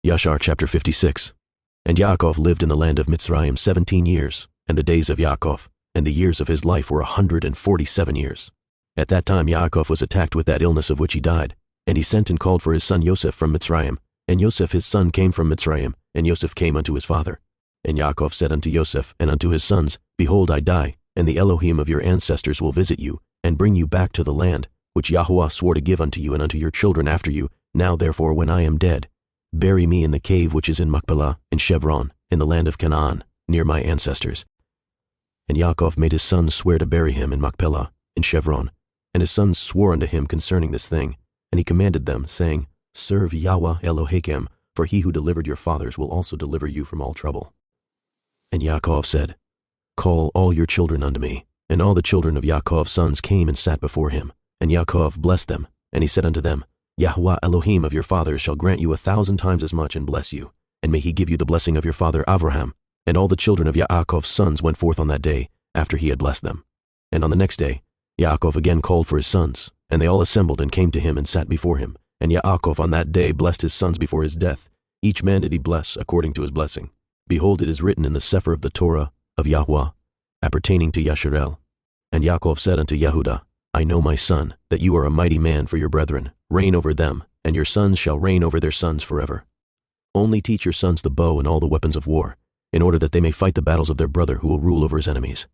Yashar chapter 56. And Yaakov lived in the land of Mitzrayim 17 years, and the days of Yaakov, and the years of his life were 147 years. At that time Yaakov was attacked with that illness of which he died, and he sent and called for his son Yosef from Mitzrayim. And Yosef his son came from Mitzrayim, and Yosef came unto his father. And Yaakov said unto Yosef and unto his sons, Behold, I die, and the Elohim of your ancestors will visit you, and bring you back to the land, which Yahuwah swore to give unto you and unto your children after you. Now therefore, when I am dead, bury me in the cave which is in Machpelah, in Chevron, in the land of Canaan, near my ancestors. And Yaakov made his sons swear to bury him in Machpelah, in Chevron. And his sons swore unto him concerning this thing. And he commanded them, saying, Serve Yahweh Elohim, for he who delivered your fathers will also deliver you from all trouble. And Yaakov said, Call all your children unto me. And all the children of Yaakov's sons came and sat before him. And Yaakov blessed them. And he said unto them, Yahweh Elohim of your fathers shall grant you 1,000 times as much and bless you. And may he give you the blessing of your father Abraham. And all the children of Yaakov's sons went forth on that day, after he had blessed them. And on the next day, Yaakov again called for his sons. And they all assembled and came to him and sat before him. And Yaakov on that day blessed his sons before his death. Each man did he bless according to his blessing. Behold, it is written in the Sefer of the Torah of Yahuwah, appertaining to Yasharel. And Yaakov said unto Yehudah, I know, my son, that you are a mighty man for your brethren. Reign over them, and your sons shall reign over their sons forever. Only teach your sons the bow and all the weapons of war, in order that they may fight the battles of their brother who will rule over his enemies.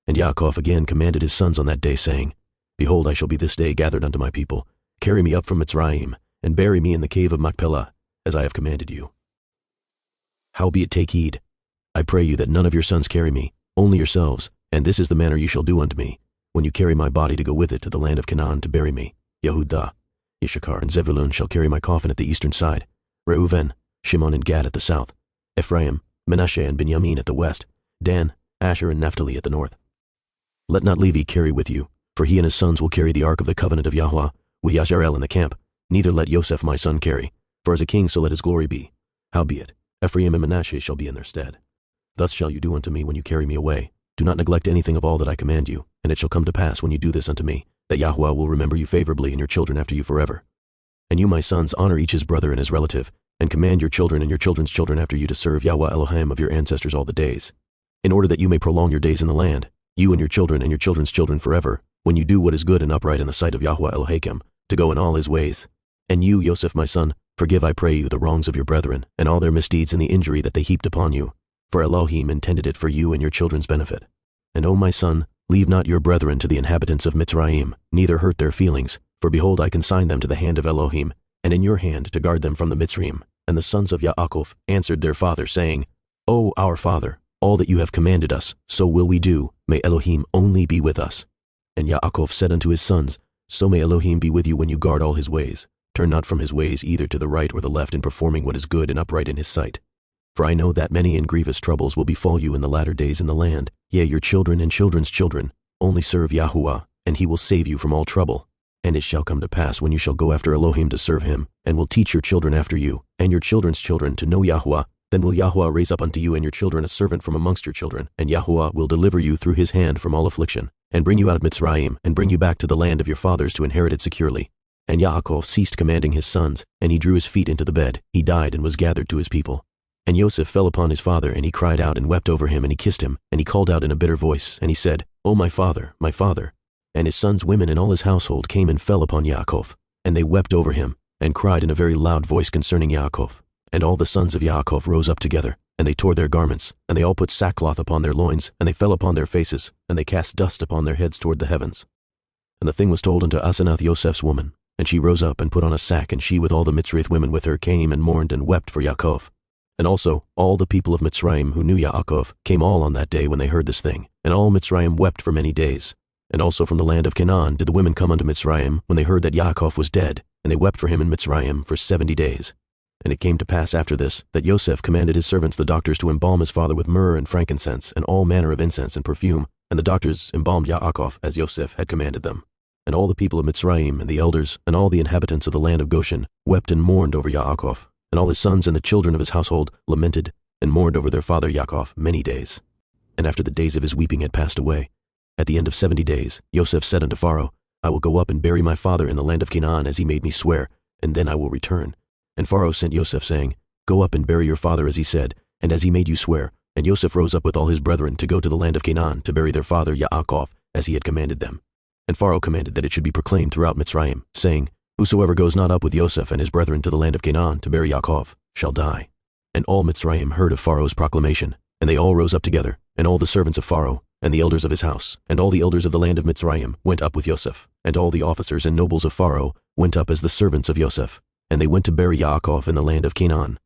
And Yaakov again commanded his sons on that day, saying, Behold, I shall be this day gathered unto my people. Carry me up from Mitzrayim, and bury me in the cave of Machpelah, as I have commanded you. Howbeit take heed, I pray you, that none of your sons carry me, only yourselves, and this is the manner you shall do unto me, when you carry my body to go with it to the land of Canaan to bury me. Yehudah, Yashar, and Zebulun shall carry my coffin at the eastern side. Reuven, Shimon, and Gad at the south. Ephraim, Manasseh, and Benjamin at the west. Dan, Asher, and Naphtali at the north. Let not Levi carry with you, for he and his sons will carry the ark of the covenant of Yahuwah, with Yasharel in the camp. Neither let Yosef my son carry, for as a king so let his glory be. Howbeit, Ephraim and Manasseh shall be in their stead. Thus shall you do unto me when you carry me away. Do not neglect anything of all that I command you, and it shall come to pass when you do this unto me, that Yahuwah will remember you favorably and your children after you forever. And you, my sons, honor each his brother and his relative, and command your children and your children's children after you to serve Yahweh Elohim of your ancestors all the days, in order that you may prolong your days in the land, you and your children's children forever, when you do what is good and upright in the sight of Yahweh Elohim, to go in all his ways. And you, Yosef my son, forgive, I pray you, the wrongs of your brethren, and all their misdeeds and the injury that they heaped upon you, for Elohim intended it for you and your children's benefit. And O my son, leave not your brethren to the inhabitants of Mitzrayim, neither hurt their feelings, for behold, I consign them to the hand of Elohim, and in your hand to guard them from the Mitzrayim. And the sons of Yaakov answered their father, saying, O our father, all that you have commanded us, so will we do. May Elohim only be with us. And Yaakov said unto his sons, So may Elohim be with you when you guard all his ways. Turn not from his ways either to the right or the left in performing what is good and upright in his sight. For I know that many and grievous troubles will befall you in the latter days in the land, yea, your children and children's children. Only serve Yahuwah, and he will save you from all trouble. And it shall come to pass when you shall go after Elohim to serve him, and will teach your children after you, and your children's children to know Yahuwah, then will Yahuwah raise up unto you and your children a servant from amongst your children, and Yahuwah will deliver you through his hand from all affliction, and bring you out of Mitzrayim, and bring you back to the land of your fathers to inherit it securely. And Yaakov ceased commanding his sons, and he drew his feet into the bed. He died and was gathered to his people. And Yosef fell upon his father, and he cried out and wept over him, and he kissed him, and he called out in a bitter voice, and he said, O my father, my father. And his sons' women and all his household came and fell upon Yaakov, and they wept over him, and cried in a very loud voice concerning Yaakov. And all the sons of Yaakov rose up together, and they tore their garments, and they all put sackcloth upon their loins, and they fell upon their faces, and they cast dust upon their heads toward the heavens. And the thing was told unto Asenath Yosef's woman, and she rose up and put on a sack, and she with all the Mitzrayim women with her came and mourned and wept for Yaakov. And also all the people of Mitzrayim who knew Yaakov came all on that day when they heard this thing, and all Mitzrayim wept for many days. And also from the land of Canaan did the women come unto Mitzrayim when they heard that Yaakov was dead, and they wept for him in Mitzrayim for 70 days. And it came to pass after this, that Yosef commanded his servants the doctors to embalm his father with myrrh and frankincense, and all manner of incense and perfume, and the doctors embalmed Yaakov as Yosef had commanded them. And all the people of Mitzrayim, and the elders, and all the inhabitants of the land of Goshen, wept and mourned over Yaakov, and all his sons and the children of his household lamented and mourned over their father Yaakov many days. And after the days of his weeping had passed away, at the end of 70 days, Yosef said unto Pharaoh, I will go up and bury my father in the land of Canaan as he made me swear, and then I will return. And Pharaoh sent Yosef, saying, Go up and bury your father as he said, and as he made you swear. And Yosef rose up with all his brethren to go to the land of Canaan to bury their father Yaakov, as he had commanded them. And Pharaoh commanded that it should be proclaimed throughout Mitzrayim, saying, Whosoever goes not up with Yosef and his brethren to the land of Canaan to bury Yaakov shall die. And all Mitzrayim heard of Pharaoh's proclamation, and they all rose up together, and all the servants of Pharaoh, and the elders of his house, and all the elders of the land of Mitzrayim went up with Yosef, and all the officers and nobles of Pharaoh went up as the servants of Yosef, and they went to bury Yaakov in the land of Canaan.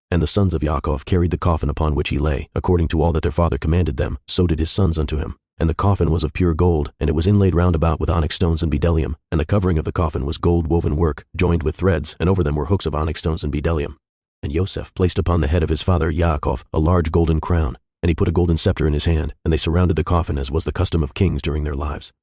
And the sons of Yaakov carried the coffin upon which he lay, according to all that their father commanded them, so did his sons unto him. And the coffin was of pure gold, and it was inlaid round about with onyx stones and bdellium, and the covering of the coffin was gold woven work, joined with threads, and over them were hooks of onyx stones and bdellium. And Yosef placed upon the head of his father Yaakov a large golden crown, and he put a golden scepter in his hand, and they surrounded the coffin as was the custom of kings during their lives.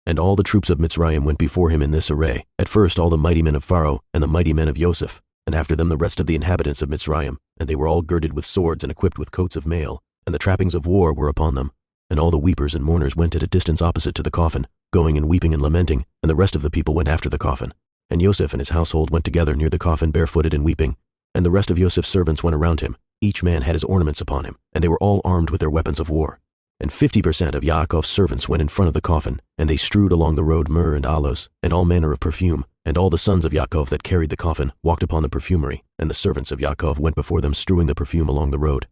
And all the troops of Mitzrayim went before him in this array, at first all the mighty men of Pharaoh, and the mighty men of Yosef, and after them the rest of the inhabitants of Mitzrayim, and they were all girded with swords and equipped with coats of mail, and the trappings of war were upon them. And all the weepers and mourners went at a distance opposite to the coffin, going and weeping and lamenting, and the rest of the people went after the coffin. And Yosef and his household went together near the coffin barefooted and weeping, and the rest of Yosef's servants went around him. Each man had his ornaments upon him, and they were all armed with their weapons of war. And 50% of Yaakov's servants went in front of the coffin, and they strewed along the road myrrh and aloes, and all manner of perfume. And all the sons of Yaakov that carried the coffin walked upon the perfumery, and the servants of Yaakov went before them strewing the perfume along the road.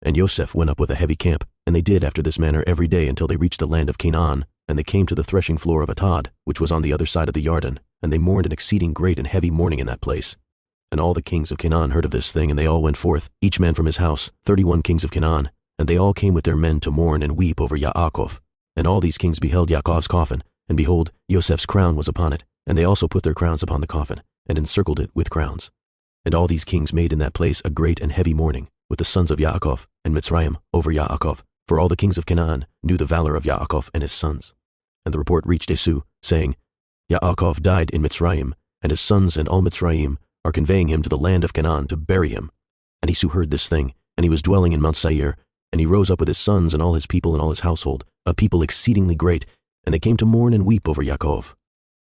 And Yosef went up with a heavy camp, and they did after this manner every day until they reached the land of Canaan, and they came to the threshing floor of Atad, which was on the other side of the Yarden, and they mourned an exceeding great and heavy mourning in that place. And all the kings of Canaan heard of this thing, and they all went forth, each man from his house, 31 kings of Canaan, and they all came with their men to mourn and weep over Yaakov. And all these kings beheld Yaakov's coffin, and behold, Yosef's crown was upon it, and they also put their crowns upon the coffin, and encircled it with crowns. And all these kings made in that place a great and heavy mourning, with the sons of Yaakov and Mitzrayim over Yaakov, for all the kings of Canaan knew the valor of Yaakov and his sons. And the report reached Esau, saying, Yaakov died in Mitzrayim, and his sons and all Mitzrayim are conveying him to the land of Canaan to bury him. And Esau heard this thing, and he was dwelling in Mount Seir, and he rose up with his sons and all his people and all his household, a people exceedingly great, and they came to mourn and weep over Yaakov.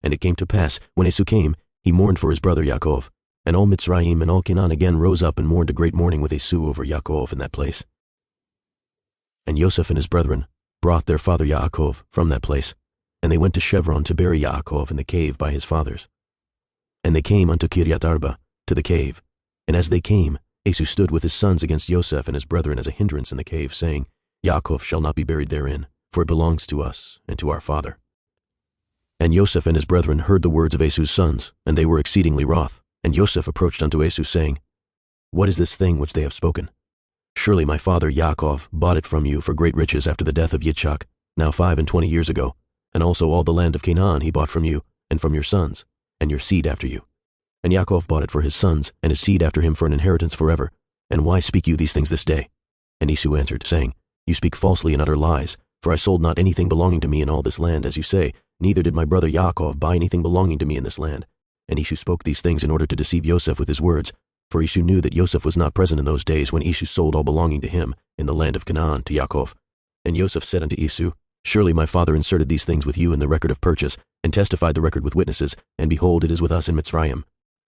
And it came to pass, when Esau came, he mourned for his brother Yaakov, and all Mitzrayim and all Canaan again rose up and mourned a great mourning with Esau over Yaakov in that place. And Yosef and his brethren brought their father Yaakov from that place, and they went to Chevron to bury Yaakov in the cave by his fathers. And they came unto Kiryat Arba, to the cave. And as they came, Esau stood with his sons against Yosef and his brethren as a hindrance in the cave, saying, Yaakov shall not be buried therein, for it belongs to us and to our father. And Yosef and his brethren heard the words of Esau's sons, and they were exceedingly wroth. And Yosef approached unto Esau, saying, What is this thing which they have spoken? Surely my father Yaakov bought it from you for great riches after the death of Yitzchak, now 25 years ago, and also all the land of Canaan he bought from you, and from your sons, and your seed after you. And Yaakov bought it for his sons, and his seed after him for an inheritance forever. And why speak you these things this day? And Esau answered, saying, You speak falsely and utter lies, for I sold not anything belonging to me in all this land, as you say, neither did my brother Yaakov buy anything belonging to me in this land. And Esau spoke these things in order to deceive Yosef with his words, for Esau knew that Yosef was not present in those days when Esau sold all belonging to him in the land of Canaan to Yaakov. And Yosef said unto Esau, Surely my father inserted these things with you in the record of purchase, and testified the record with witnesses, and behold, it is with us in Mitzrayim.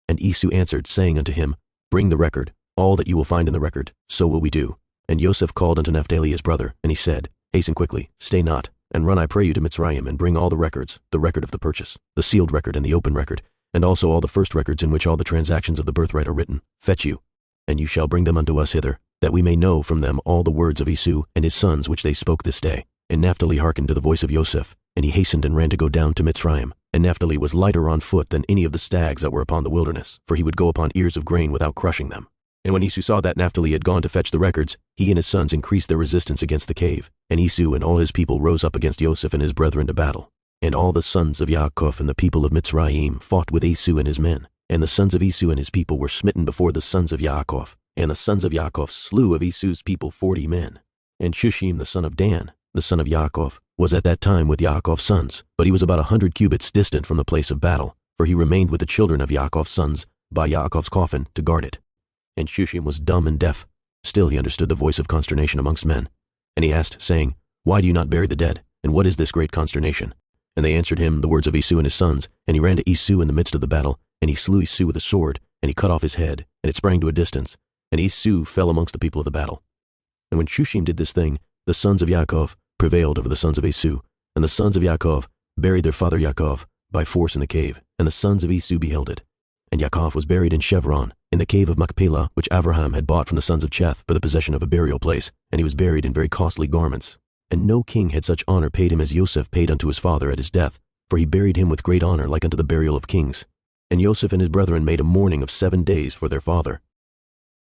And Esau answered, saying unto him, Bring the record, all that you will find in the record, so will we do. And Yosef called unto Naphtali his brother, and he said, Hasten quickly, stay not, and run I pray you to Mitzrayim, and bring all the records, the record of the purchase, the sealed record and the open record, and also all the first records in which all the transactions of the birthright are written. Fetch you, and you shall bring them unto us hither, that we may know from them all the words of Esau and his sons which they spoke this day. And Naphtali hearkened to the voice of Yosef, and he hastened and ran to go down to Mitzrayim. And Naphtali was lighter on foot than any of the stags that were upon the wilderness, for he would go upon ears of grain without crushing them. And when Esau saw that Naphtali had gone to fetch the records, he and his sons increased their resistance against the cave. And Esau and all his people rose up against Yosef and his brethren to battle. And all the sons of Yaakov and the people of Mitzrayim fought with Esau and his men. And the sons of Esau and his people were smitten before the sons of Yaakov. And the sons of Yaakov slew of Esau's people 40 men. And Shushim the son of Dan, the son of Yaakov, was at that time with Yaakov's sons, but he was about 100 cubits distant from the place of battle, for he remained with the children of Yaakov's sons by Yaakov's coffin to guard it. And Shushim was dumb and deaf. Still he understood the voice of consternation amongst men. And he asked, saying, Why do you not bury the dead? And what is this great consternation? And they answered him the words of Esau and his sons. And he ran to Esau in the midst of the battle, and he slew Esau with a sword, and he cut off his head, and it sprang to a distance. and Esau fell amongst the people of the battle. And when Shushim did this thing, the sons of Yaakov prevailed over the sons of Esau, and the sons of Yaakov buried their father Yaakov by force in the cave, and the sons of Esau beheld it. And Yaakov was buried in Chevron, in the cave of Machpelah, which Abraham had bought from the sons of Cheth for the possession of a burial place, and he was buried in very costly garments. And no king had such honor paid him as Joseph paid unto his father at his death, for he buried him with great honor like unto the burial of kings. And Joseph and his brethren made a mourning of 7 days for their father.